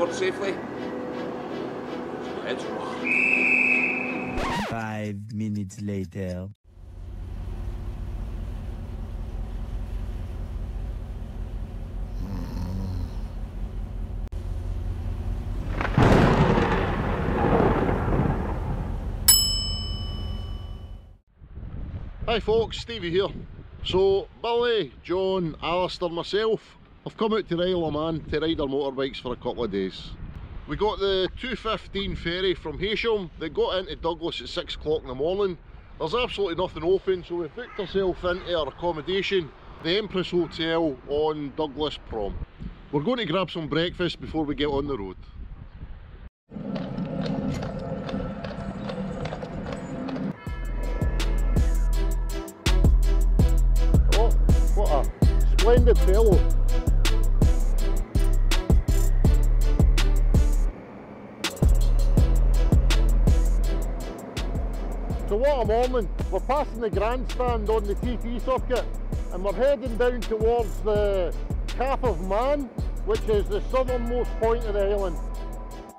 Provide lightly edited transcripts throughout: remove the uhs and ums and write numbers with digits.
aboard safely. So let's rock. 5 minutes later. Hi folks, Stevie here. So Billy, John, Alistair, myself, I've come out to the Isle of Man to ride our motorbikes for a couple of days. We got the 2:15 ferry from Heysham that got into Douglas at 6 o'clock in the morning. There's absolutely nothing open, so we've booked ourselves into our accommodation, the Empress Hotel on Douglas Prom. We're going to grab some breakfast before we get on the road. Oh, what a splendid fellow. So what a morning. We're passing the grandstand on the TT circuit and we're heading down towards the Calf of Man, which is the southernmost point of the island.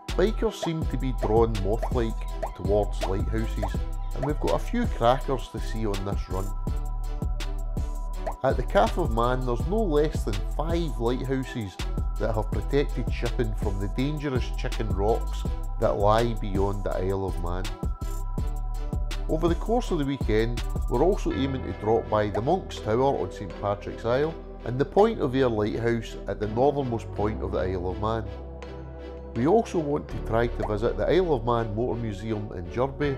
Bikers seem to be drawn moth-like towards lighthouses, and we've got a few crackers to see on this run. At the Calf of Man there's no less than 5 lighthouses that have protected shipping from the dangerous chicken rocks that lie beyond the Isle of Man. Over the course of the weekend, we're also aiming to drop by the Monk's Tower on St Patrick's Isle and the Point of Ayre lighthouse at the northernmost point of the Isle of Man. We also want to try to visit the Isle of Man Motor Museum in Jurby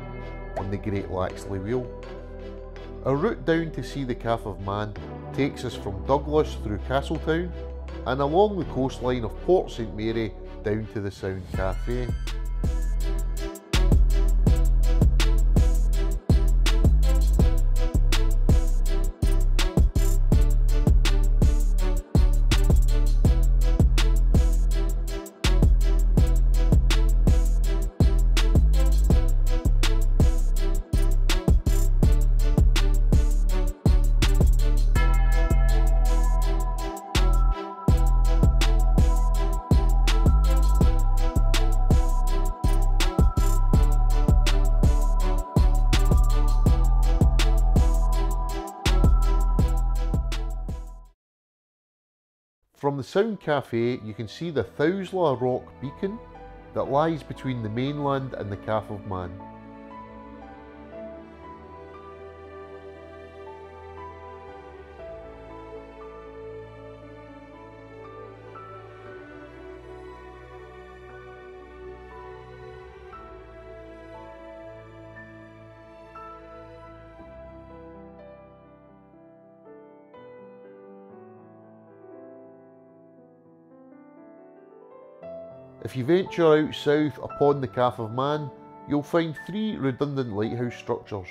on the Great Laxey Wheel. Our route down to see the Calf of Man takes us from Douglas through Castletown and along the coastline of Port St Mary down to the Sound Cafe. From the Sound Cafe you can see the Thousla Rock beacon that lies between the mainland and the Calf of Man. If you venture out south upon the Calf of Man, you'll find 3 redundant lighthouse structures.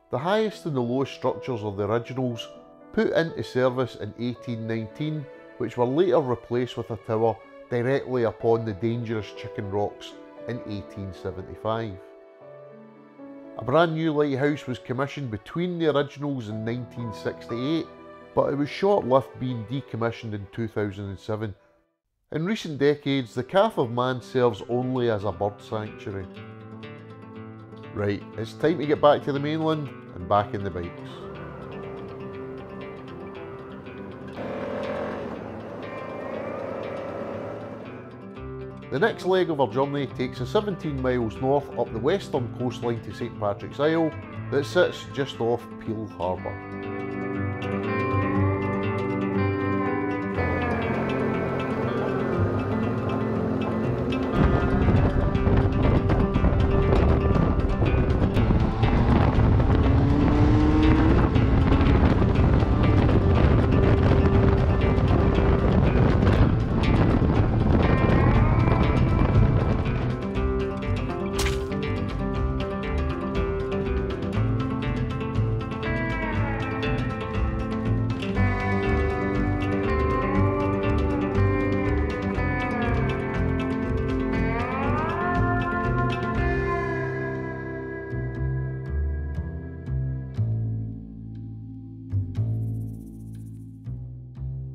The highest and the lowest structures are the originals, put into service in 1819, which were later replaced with a tower directly upon the dangerous chicken rocks in 1875. A brand new lighthouse was commissioned between the originals in 1968, but it was short-lived, being decommissioned in 2007. In recent decades, the Calf of Man serves only as a bird sanctuary. Right, it's time to get back to the mainland and back in the bikes. The next leg of our journey takes us 17 miles north up the western coastline to St Patrick's Isle that sits just off Peel Harbour.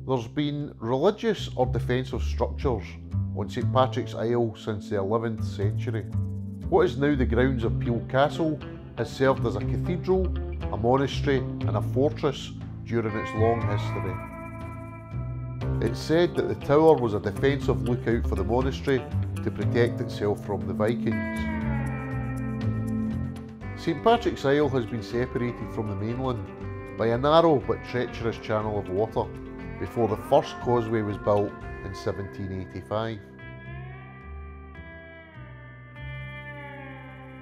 There's been religious or defensive structures on St Patrick's Isle since the 11th century. What is now the grounds of Peel Castle has served as a cathedral, a monastery and a fortress during its long history. It's said that the tower was a defensive lookout for the monastery to protect itself from the Vikings. St Patrick's Isle has been separated from the mainland by a narrow but treacherous channel of water before the first causeway was built in 1785.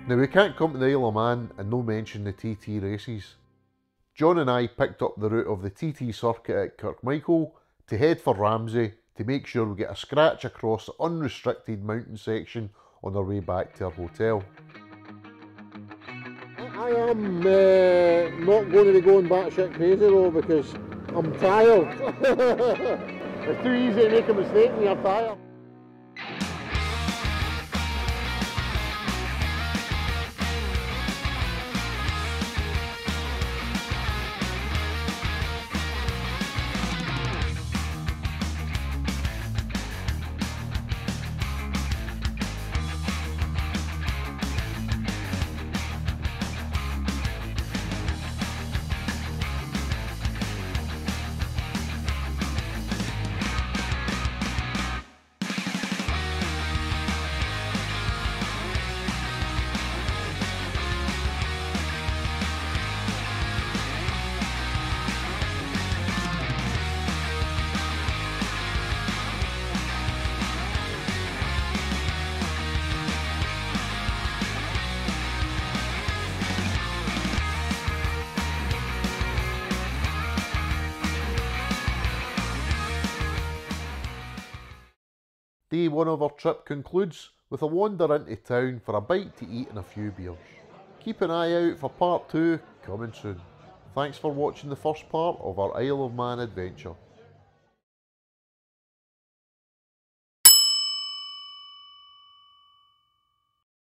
Now we can't come to the Isle of Man and no mention the TT races. John and I picked up the route of the TT circuit at Kirkmichael to head for Ramsey to make sure we get a scratch across the unrestricted mountain section on our way back to our hotel. I am not going to be going batshit crazy though because I'm tired. It's too easy to make a mistake when you're tired. Day one of our trip concludes with a wander into town for a bite to eat and a few beers. Keep an eye out for part 2 coming soon. Thanks for watching the first part of our Isle of Man adventure.